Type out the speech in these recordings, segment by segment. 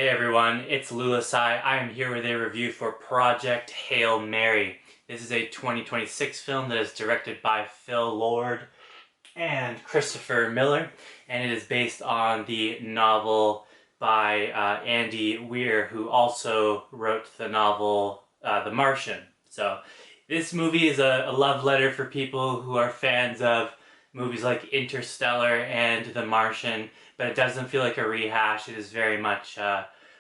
Hey everyone, it's Lulasai. I am here with a review for Project Hail Mary. This is a 2026 film that is directed by Phil Lord and Christopher Miller, and it is based on the novel by Andy Weir, who also wrote the novel The Martian. So this movie is a love letter for people who are fans of movies like Interstellar and The Martian, but it doesn't feel like a rehash. It is very much,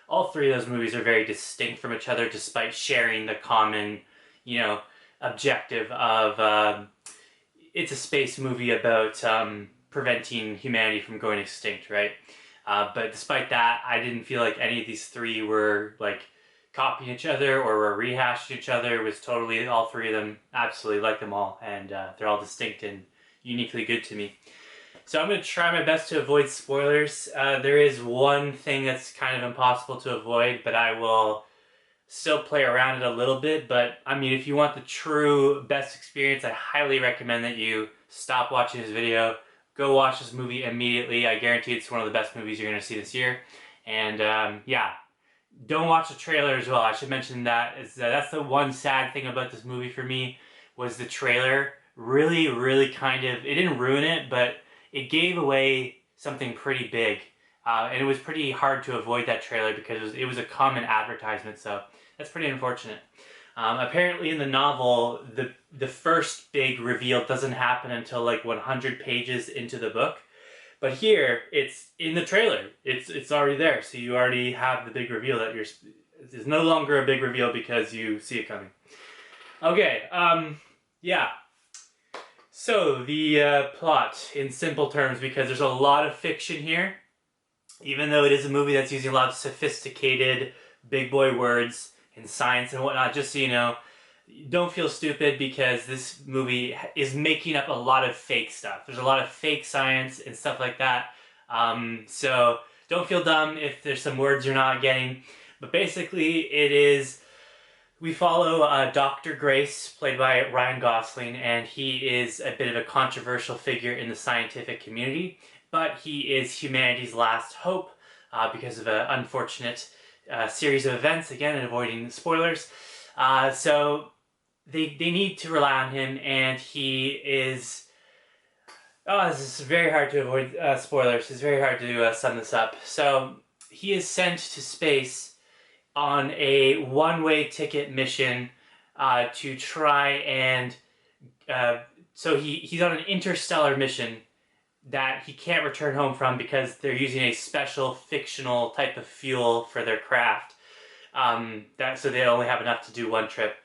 all three of those movies are very distinct from each other despite sharing the common, objective of it's a space movie about preventing humanity from going extinct, right? But despite that, I didn't feel like any of these three were like copying each other or were rehashing each other. It was totally, all three of them, absolutely like them all, and they're all distinct and uniquely good to me. So I'm going to try my best to avoid spoilers. There is one thing that's kind of impossible to avoid, but I will still play around it a little bit. But I mean, if you want the true best experience, I highly recommend that you stop watching this video, go watch this movie immediately. I guarantee it's one of the best movies you're going to see this year. And yeah, don't watch the trailer as well. I should mention that's the one sad thing about this movie for me, was the trailer really kind of, it didn't ruin it, but it gave away something pretty big. And it was pretty hard to avoid that trailer because it was a common advertisement, so that's pretty unfortunate. Apparently in the novel, the first big reveal doesn't happen until like 100 pages into the book. But here, it's in the trailer. It's already there, so you already have the big reveal that it's no longer a big reveal because you see it coming. Okay, yeah. So, the plot, in simple terms, because there's a lot of fiction here, even though it is a movie that's using a lot of sophisticated big boy words and science and whatnot, just so you know, don't feel stupid because this movie is making up a lot of fake stuff. There's a lot of fake science and stuff like that. So don't feel dumb if there's some words you're not getting. But basically we follow Dr. Grace, played by Ryan Gosling, and he is a bit of a controversial figure in the scientific community, but he is humanity's last hope because of an unfortunate series of events, again, avoiding spoilers. So they need to rely on him, and he is... Oh, this is very hard to avoid spoilers. It's very hard to sum this up. So he is sent to space on a one-way ticket mission to try and... so he's on an interstellar mission that he can't return home from because they're using a special fictional type of fuel for their craft. So they only have enough to do one trip.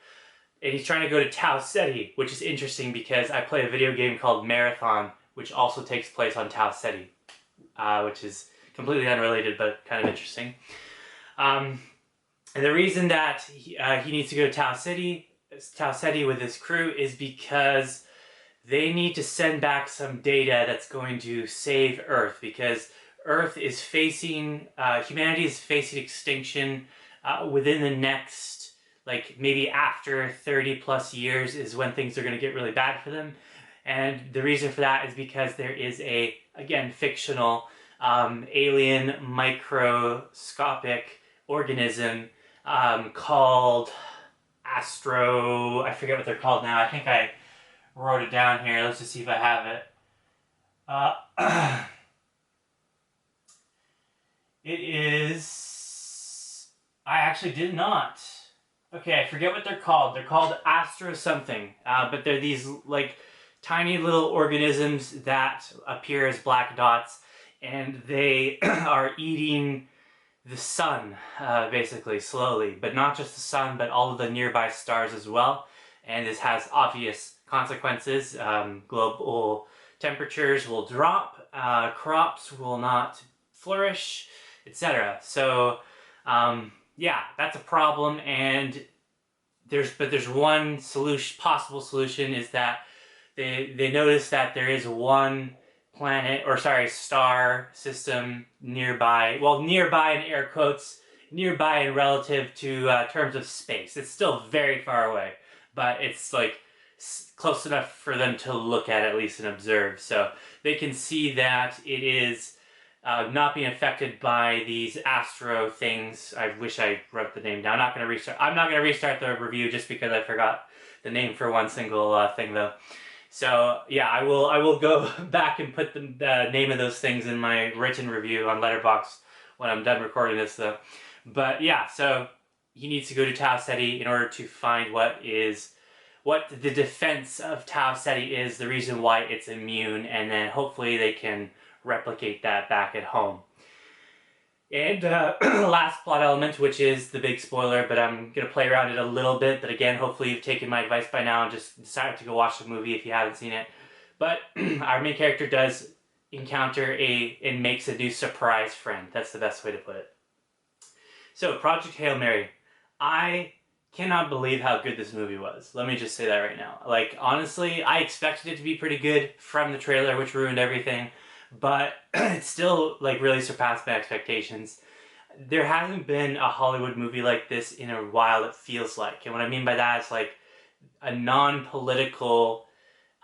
And he's trying to go to Tau Ceti, which is interesting because I play a video game called Marathon, which also takes place on Tau Ceti, which is completely unrelated but kind of interesting. And the reason that he needs to go to Tau Ceti with his crew is because they need to send back some data that's going to save Earth, because Earth is facing, humanity is facing extinction within the next, like maybe after 30 plus years is when things are going to get really bad for them. And the reason for that is because there is a, again, fictional alien microscopic organism called I forget what they're called now. I think I wrote it down here. Let's just see if I have it. It is... I actually did not. Okay, I forget what they're called. They're called Astro something. But they're these like tiny little organisms that appear as black dots, and they are eating the sun, basically, slowly. But not just the sun, but all of the nearby stars as well. And this has obvious consequences. Global temperatures will drop, crops will not flourish, etc. So, yeah, that's a problem. And there's one possible solution, is that they notice that there is one planet, or sorry, star system nearby. Well, nearby in air quotes, nearby in relative to terms of space. It's still very far away, but it's like close enough for them to look at least and observe. So they can see that it is not being affected by these astro things. I wish I wrote the name down. I'm not gonna restart the review just because I forgot the name for one single thing though. So yeah, I will go back and put the name of those things in my written review on Letterboxd when I'm done recording this though. But yeah, so he needs to go to Tau Ceti in order to find what the defense of Tau Ceti is, the reason why it's immune, and then hopefully they can replicate that back at home. And last plot element, which is the big spoiler, but I'm going to play around it a little bit. But again, hopefully you've taken my advice by now and just decided to go watch the movie if you haven't seen it. But our main character does encounter and makes a new surprise friend. That's the best way to put it. So, Project Hail Mary. I cannot believe how good this movie was. Let me just say that right now. Like, honestly, I expected it to be pretty good from the trailer, which ruined everything. But it still, like, really surpassed my expectations. There hasn't been a Hollywood movie like this in a while, it feels like. And what I mean by that is, like, a non-political,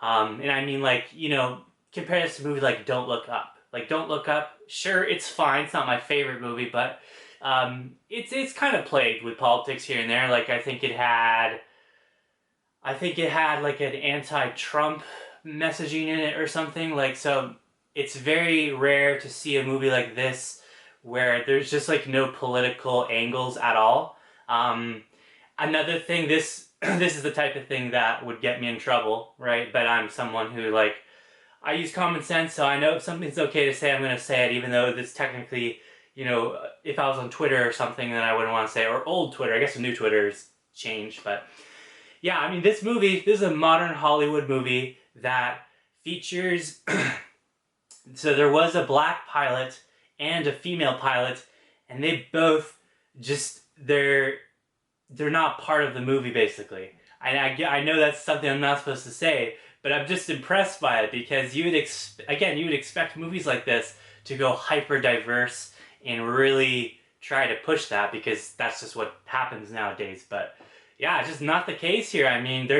and I mean, like, you know, compare this to a movie like Don't Look Up. Like, Don't Look Up, sure, it's fine. It's not my favorite movie, but it's kind of plagued with politics here and there. Like, I think it had like an anti-Trump messaging in it or something. Like, so it's very rare to see a movie like this where there's just like no political angles at all. Another thing, this is the type of thing that would get me in trouble, right? But I'm someone who, like, I use common sense, so I know if something's okay to say, I'm going to say it, even though it's technically, you know, if I was on Twitter or something, then I wouldn't want to say it. Or old Twitter. I guess the new Twitter's changed, but yeah, I mean, this is a modern Hollywood movie that features. So there was a black pilot and a female pilot, and they both just they're not part of the movie basically. I know that's something I'm not supposed to say, but I'm just impressed by it because you would expect movies like this to go hyper diverse and really try to push that because that's just what happens nowadays. But yeah, it's just not the case here. I mean,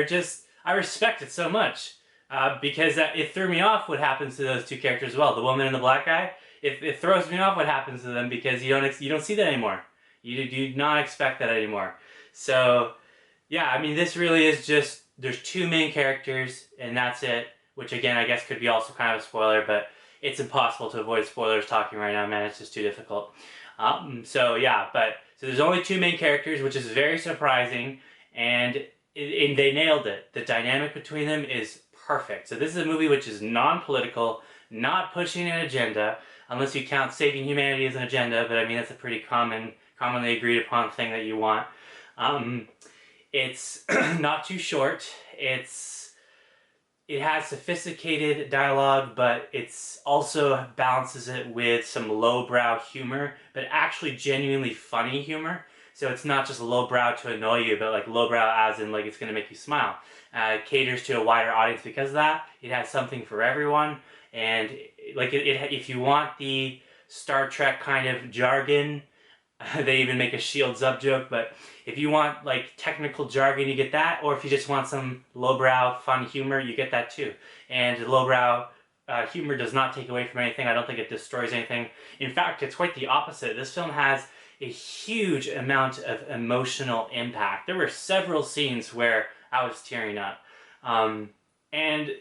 I respect it so much because it threw me off what happens to those two characters as well, the woman and the black guy. It throws me off what happens to them because you don't see that anymore. You do not expect that anymore. So yeah, I mean, this really is just, there's two main characters and that's it, which again I guess could be also kind of a spoiler, but it's impossible to avoid spoilers talking right now, man. It's just too difficult. So there's only two main characters, which is very surprising, and they nailed it. The dynamic between them is perfect. So this is a movie which is non-political, not pushing an agenda, unless you count saving humanity as an agenda, but I mean that's a pretty commonly agreed upon thing that you want. It's not too short. It has sophisticated dialogue, but it's also balances it with some lowbrow humor, but actually genuinely funny humor. So it's not just lowbrow to annoy you, but like lowbrow as in like it's going to make you smile. It caters to a wider audience because of that. It has something for everyone, and like if you want the Star Trek kind of jargon, they even make a Shields Up joke, but if you want like technical jargon, you get that, or if you just want some lowbrow fun humor, you get that too. And lowbrow humor does not take away from anything. I don't think it destroys anything. In fact, it's quite the opposite. This film has a huge amount of emotional impact. There were several scenes where I was tearing up. And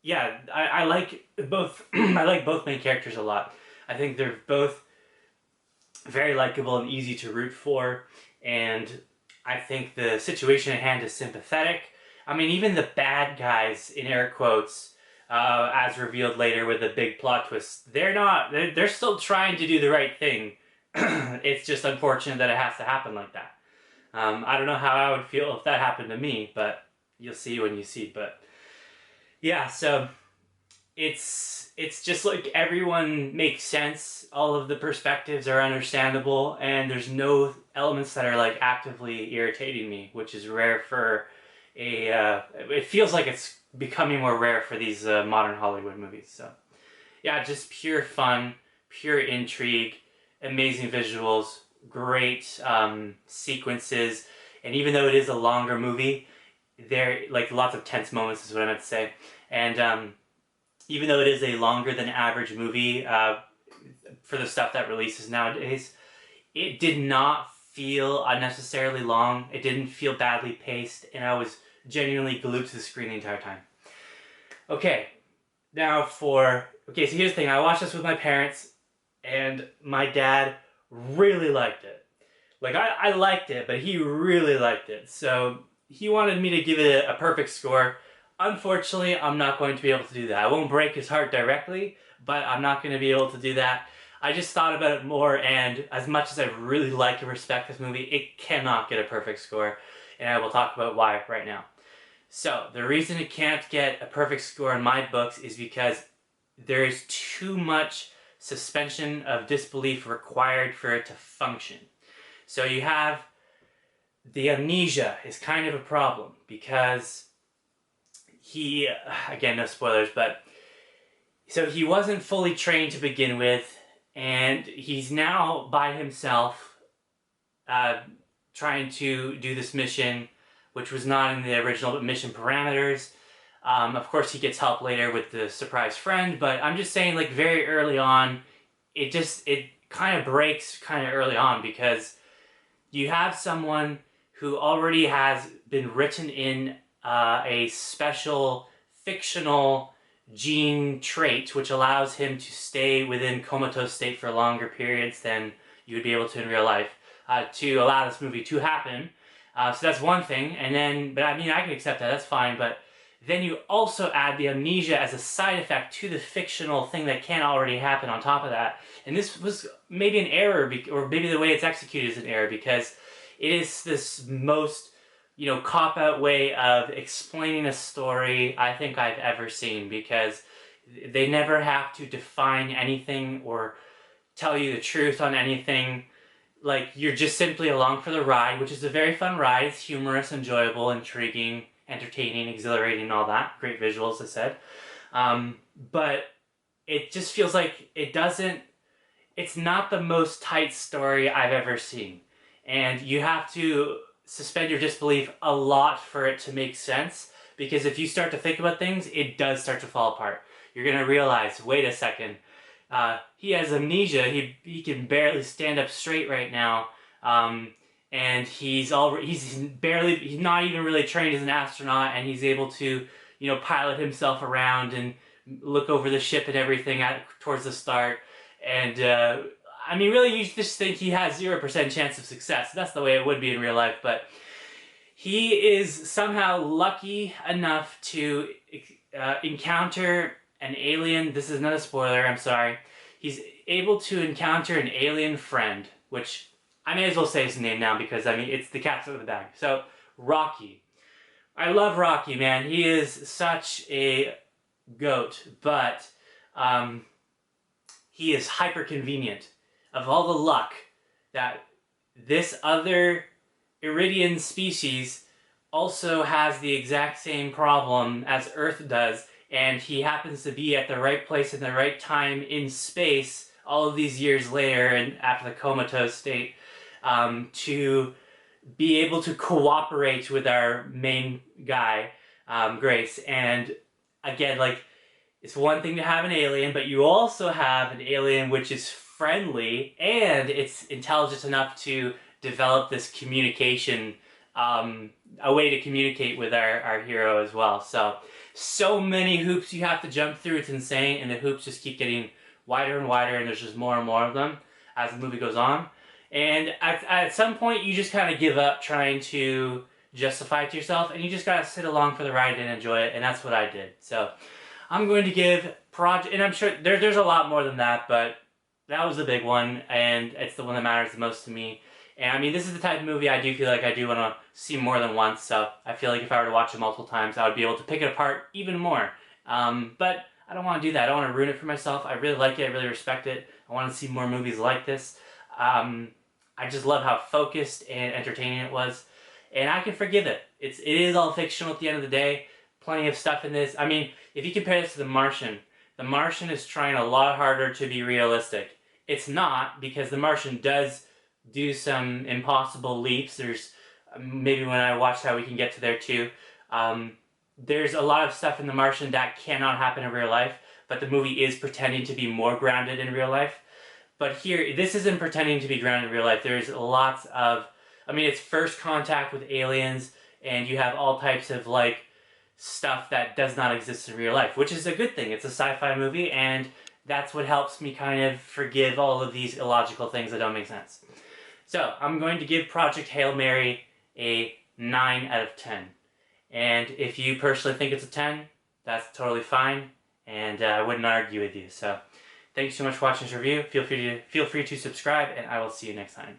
yeah, I like both I like both main characters a lot. I think they're both very likable and easy to root for, and I think the situation at hand is sympathetic. I mean, even the bad guys, in air quotes, as revealed later with a big plot twist, they're still trying to do the right thing. It's just unfortunate that it has to happen like that. I don't know how I would feel if that happened to me, but you'll see when you see. But yeah, so it's just like everyone makes sense. All of the perspectives are understandable, and there's no elements that are like actively irritating me, which is rare for it feels like it's becoming more rare for these modern Hollywood movies. So yeah, just pure fun, pure intrigue, amazing visuals, great sequences, and even though it is a longer movie, there like lots of tense moments is what I meant to say. And even though it is a longer than average movie, for the stuff that releases nowadays. It did not feel unnecessarily long. It didn't feel badly paced, and I was genuinely glued to the screen the entire time. Okay, so here's the thing. I watched this with my parents, and my dad really liked it. Like, I liked it, but he really liked it. So he wanted me to give it a perfect score. Unfortunately, I'm not going to be able to do that. I won't break his heart directly, but I'm not going to be able to do that. I just thought about it more, and as much as I really like and respect this movie, it cannot get a perfect score, and I will talk about why right now. So, the reason it can't get a perfect score in my books is because there is too much suspension of disbelief required for it to function. So you have the amnesia is kind of a problem because he, again, no spoilers, but so he wasn't fully trained to begin with, and he's now by himself trying to do this mission, which was not in the original mission parameters. Of course, he gets help later with the surprise friend, but I'm just saying, like, very early on, it kind of breaks kind of early on because you have someone who already has been written in a special fictional gene trait which allows him to stay within comatose state for longer periods than you would be able to in real life to allow this movie to happen. So that's one thing, and then, but I mean, I can accept that, that's fine, but then you also add the amnesia as a side effect to the fictional thing that can already happen on top of that. And this was maybe an error, or maybe the way it's executed is an error, because it is this most, cop-out way of explaining a story I think I've ever seen, because they never have to define anything or tell you the truth on anything. Like, you're just simply along for the ride, which is a very fun ride. It's humorous, enjoyable, intriguing, entertaining, exhilarating, all that. Great visuals, I said. But it just feels like it's not the most tight story I've ever seen. And you have to suspend your disbelief a lot for it to make sense, because if you start to think about things, it does start to fall apart. You're going to realize, wait a second, he has amnesia, he can barely stand up straight right now, and he's not even really trained as an astronaut, and he's able to, pilot himself around and look over the ship and everything towards the start, and I mean, really, you just think he has 0% chance of success. That's the way it would be in real life, but he is somehow lucky enough to encounter an alien. This is not a spoiler, I'm sorry. He's able to encounter an alien friend, which I may as well say his name now because, I mean, it's the cat's out of the bag. So, Rocky. I love Rocky, man. He is such a goat, but he is hyper convenient. Of all the luck that this other Iridian species also has the exact same problem as Earth does, and he happens to be at the right place in the right time in space all of these years later and after the comatose state to be able to cooperate with our main guy, Grace. And again, like, it's one thing to have an alien, but you also have an alien which is friendly, and it's intelligent enough to develop this communication, a way to communicate with our hero as well. So many hoops you have to jump through, it's insane, and the hoops just keep getting wider and wider, and there's just more and more of them as the movie goes on. And at some point, you just kind of give up trying to justify it to yourself, and you just gotta sit along for the ride and enjoy it, and that's what I did. So, I'm going to give Project, and I'm sure there's a lot more than that, but that was the big one, and it's the one that matters the most to me. And I mean, this is the type of movie I do feel like I do want to see more than once, so I feel like if I were to watch it multiple times, I would be able to pick it apart even more. But I don't want to do that. I don't want to ruin it for myself. I really like it. I really respect it. I want to see more movies like this. I just love how focused and entertaining it was, and I can forgive it. It is all fictional at the end of the day. Plenty of stuff in this. I mean, if you compare this to The Martian is trying a lot harder to be realistic. It's not, because The Martian does do some impossible leaps. There's, maybe when I watch how we can get to there too, there's a lot of stuff in The Martian that cannot happen in real life, but the movie is pretending to be more grounded in real life. But here, this isn't pretending to be grounded in real life. There's lots of, I mean, it's first contact with aliens, and you have all types of, like, stuff that does not exist in real life, which is a good thing. It's a sci-fi movie, and that's what helps me kind of forgive all of these illogical things that don't make sense. So, I'm going to give Project Hail Mary a 9 out of 10. And if you personally think it's a 10, that's totally fine, and I wouldn't argue with you. So, thanks so much for watching this review. Feel free to subscribe, and I will see you next time.